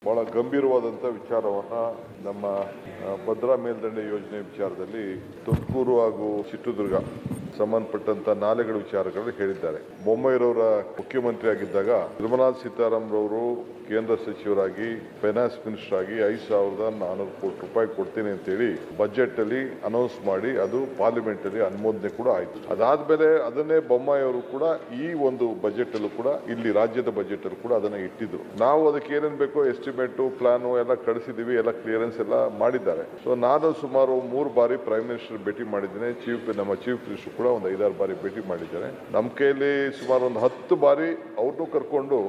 ಬಹಳ ಗಂಭೀರವಾದಂಥ ವಿಚಾರವನ್ನ ನಮ್ಮ ಭದ್ರಾ ಮೇಲ್ದಂಡೆ ಯೋಜನೆ ವಿಚಾರದಲ್ಲಿ ತುಮಕೂರು ಹಾಗೂ ಚಿತ್ರದುರ್ಗ ಸಂಬಂಧಪಟ್ಟಂತ ನಾಲೆಗಳ ವಿಚಾರಗಳನ್ನು ಹೇಳಿದ್ದಾರೆ. ಬೊಮ್ಮಾಯಿರವರ ಮುಖ್ಯಮಂತ್ರಿ ಆಗಿದ್ದಾಗ ನಿರ್ಮಲಾ ಸೀತಾರಾಮನ್ ರವರು ಕೇಂದ್ರ ಸಚಿವರಾಗಿ ಫೈನಾನ್ಸ್ ಮಿನಿಸ್ಟರ್ ಆಗಿ 5,400 ಕೋಟಿ ರೂಪಾಯಿ ಕೊಡ್ತೀನಿ ಅಂತೇಳಿ ಬಜೆಟ್ ಅಲ್ಲಿ ಅನೌನ್ಸ್ ಮಾಡಿ ಅದು ಪಾರ್ಲಿಮೆಂಟ್ ಅಲ್ಲಿ ಅನುಮೋದನೆ ಕೂಡ ಆಯಿತು. ಅದಾದ್ಮೇಲೆ ಅದನ್ನೇ ಬೊಮ್ಮಾಯಿ ಅವರು ಕೂಡ ಈ ಒಂದು ಬಜೆಟ್ ಅಲ್ಲೂ ಕೂಡ ಇಲ್ಲಿ ರಾಜ್ಯದ ಬಜೆಟ್ ಅಲ್ಲಿ ಕೂಡ ಅದನ್ನ ಇಟ್ಟಿದ್ರು. ನಾವು ಅದಕ್ಕೆ ಏನೇನ್ ಬೇಕೋ ಎಸ್ಟಿಮೇಟ್ ಪ್ಲಾನ್ ಎಲ್ಲ ಕಳಿಸಿದೀವಿ, ಎಲ್ಲ ಕ್ಲಿಯರೆನ್ಸ್ ಎಲ್ಲ ಮಾಡಿದ್ದಾರೆ. ಸೊ ನಾನು ಸುಮಾರು 3 ಬಾರಿ ಪ್ರೈಮ್ ಮಿನಿಸ್ಟರ್ ಭೇಟಿ ಮಾಡಿದ್ದೇನೆ. ನಮ್ಮ ಚೀಫ್ ಮಿನಿಸ್ಟರ್ ಕೂಡ ಒಂದು 5-6 ಬಾರಿ ಭೇಟಿ ಮಾಡಿದ್ದಾರೆ. ನಮ್ಮ ಕೈಯಲ್ಲಿ ಸುಮಾರು ಒಂದು 10 ಬಾರಿ ಅವ್ರನ್ನೂ ಕರ್ಕೊಂಡು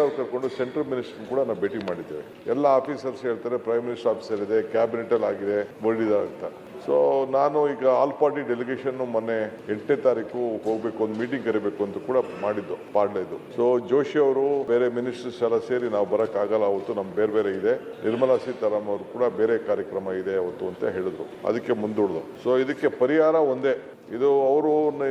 ಅವ್ರು ಕರ್ಕೊಂಡು ಸೆಂಟ್ರಲ್ ಮಿನಿಸ್ಟರ್ ಕೂಡ ನಾವು ಭೇಟಿ ಮಾಡಿದ್ದೇವೆ. ಎಲ್ಲ ಆಫೀಸರ್ಸ್ ಹೇಳ್ತಾರೆ ಪ್ರೈಮ್ ಮಿನಿಸ್ಟರ್ ಆಫೀಸರ್ ಇದೆ, ಕ್ಯಾಬಿನೆಟ್ ಅಲ್ಲಿ ಆಗಿದೆ, ಮಾಡಿದ್ದಾರೆ ಅಂತ. ಸೊ ನಾನು ಈಗ ಆಲ್ ಪಾರ್ಟಿ ಡೆಲಿಗೇಷನ್ ಮೊನ್ನೆ 8ನೇ ತಾರೀಕು ಹೋಗ್ಬೇಕು, ಒಂದು ಮೀಟಿಂಗ್ ಕರಿಬೇಕು ಅಂತ ಕೂಡ ಮಾಡಿದ್ದು ಪಾಡ್ಲೇದು. ಸೊ ಜೋಶಿ ಅವರು ಬೇರೆ ಮಿನಿಸ್ಟರ್ಸ್ ಎಲ್ಲ ಸೇರಿ ನಾವು ಬರಕ್ ಆಗಲ್ಲ, ಅವತ್ತು ನಮ್ ಬೇರೆ ಇದೆ. ನಿರ್ಮಲಾ ಸೀತಾರಾಮನ್ ಅವರು ಕೂಡ ಬೇರೆ ಕಾರ್ಯಕ್ರಮ ಇದೆ ಅವತ್ತು ಅಂತ ಹೇಳಿದ್ರು. ಅದಕ್ಕೆ ಮುಂದೂಡ್ದು. ಸೊ ಇದಕ್ಕೆ ಪರಿಹಾರ ಒಂದೇ. ಇದು ಅವರು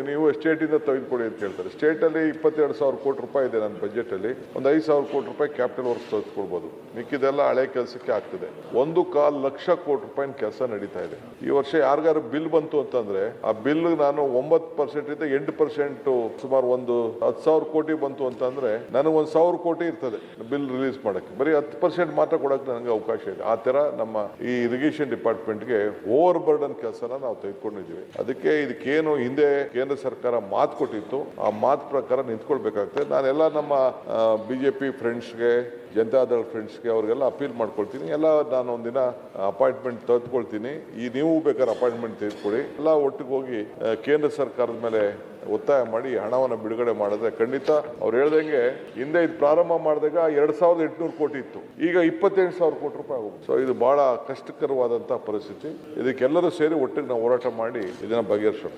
ನೀವು ಸ್ಟೇಟ್ ಇಂದ ತೆಗೆದುಕೊಡಿ ಅಂತ ಹೇಳ್ತಾರೆ. ಸ್ಟೇಟ್ ಅಲ್ಲಿ 22,000 ಕೋಟಿ ರೂಪಾಯಿ ಇದೆ ನನ್ನ ಬಜೆಟ್ ಅಲ್ಲಿ. ಒಂದು 5,000 ಕೋಟಿ ರೂಪಾಯಿ ಕ್ಯಾಪಿಟಲ್ ವರ್ಕ್ಸ್ ತೆಗೆದುಕೊಳ್ಬಹುದು. ಮಿಕ್ಕಿದೆಲ್ಲ ಹಳೆ ಕೆಲಸಕ್ಕೆ ಆಗ್ತದೆ. 1.25 ಲಕ್ಷ ಕೋಟಿ ರೂಪಾಯಿ ಕೆಲಸ ನಡೀತಾ ಇದೆ. ಈ ವರ್ಷ ಯಾರಿಗಾರು ಬಿಲ್ ಬಂತು ಅಂತಂದ್ರೆ ಆ ಬಿಲ್ ನಾನು 9% ಇಂದ 8% ಸುಮಾರು ಒಂದು 10,000 ಕೋಟಿ ಬಂತು ಅಂತಂದ್ರೆ ನನಗೆ 1,000 ಕೋಟಿ ಇರ್ತದೆ ಬಿಲ್ ರಿಲೀಸ್ ಮಾಡಕ್ಕೆ. ಬರೀ 10% ಮಾತ್ರ ಕೊಡಕ್ಕೆ ನನಗೆ ಅವಕಾಶ ಇದೆ. ಆ ತರ ನಮ್ಮ ಈ ಇರಿಗೇಷನ್ ಡಿಪಾರ್ಟ್ಮೆಂಟ್ಗೆ ಓವರ್ ಬರ್ಡನ್ ಕೆಲಸನ ನಾವು ತೆಗೆದುಕೊಂಡಿದ್ದೀವಿ. ಅದಕ್ಕೇನು ಹಿಂದೆ ಕೇಂದ್ರ ಸರ್ಕಾರ ಮಾತು ಕೊಟ್ಟಿತ್ತು, ಆ ಮಾತು ಪ್ರಕಾರ ನಿಂತ್ಕೊಳ್ಬೇಕಾಗ್ತದೆ. ನಾನೆಲ್ಲ ನಮ್ಮ ಬಿಜೆಪಿ ಫ್ರೆಂಡ್ಸ್ಗೆ, ಜನತಾದಳ ಫ್ರೆಂಡ್ಸ್ಗೆ ಅವ್ರಿಗೆಲ್ಲ ಅಪೀಲ್ ಮಾಡ್ಕೊಳ್ತೀನಿ. ಎಲ್ಲ ನಾನು ಒಂದಿನ ಅಪಾಯಿಂಟ್ಮೆಂಟ್ ತೆಗೆದುಕೊಳ್ತೀನಿ. ನೀವು ಬೇಕಾದ್ರೆ ಅಪಾಯಿಂಟ್ಮೆಂಟ್ ತೆಗೆದುಕೊಳ್ಳಿ. ಎಲ್ಲ ಒಟ್ಟಿಗೆ ಹೋಗಿ ಕೇಂದ್ರ ಸರ್ಕಾರದ ಮೇಲೆ ಒತ್ತಾಯ ಮಾಡಿ ಹಣವನ್ನು ಬಿಡುಗಡೆ ಮಾಡಿದ್ರೆ ಖಂಡಿತ ಅವ್ರು ಹೇಳ್ದಂಗೆ ಹಿಂದೆ ಇದು ಪ್ರಾರಂಭ ಮಾಡಿದಾಗ 2,800 ಕೋಟಿ ಇತ್ತು, ಈಗ 28,000 ಕೋಟಿ ರೂಪಾಯಿ ಹೋಗುತ್ತೆ. ಸೊ ಇದು ಬಹಳ ಕಷ್ಟಕರವಾದಂತಹ ಪರಿಸ್ಥಿತಿ. ಇದಕ್ಕೆಲ್ಲರೂ ಸೇರಿ ಒಟ್ಟಿಗೆ ನಾವು ಹೋರಾಟ ಮಾಡಿ ಇದನ್ನ ಬಗೆಹರಿಸೋಣ.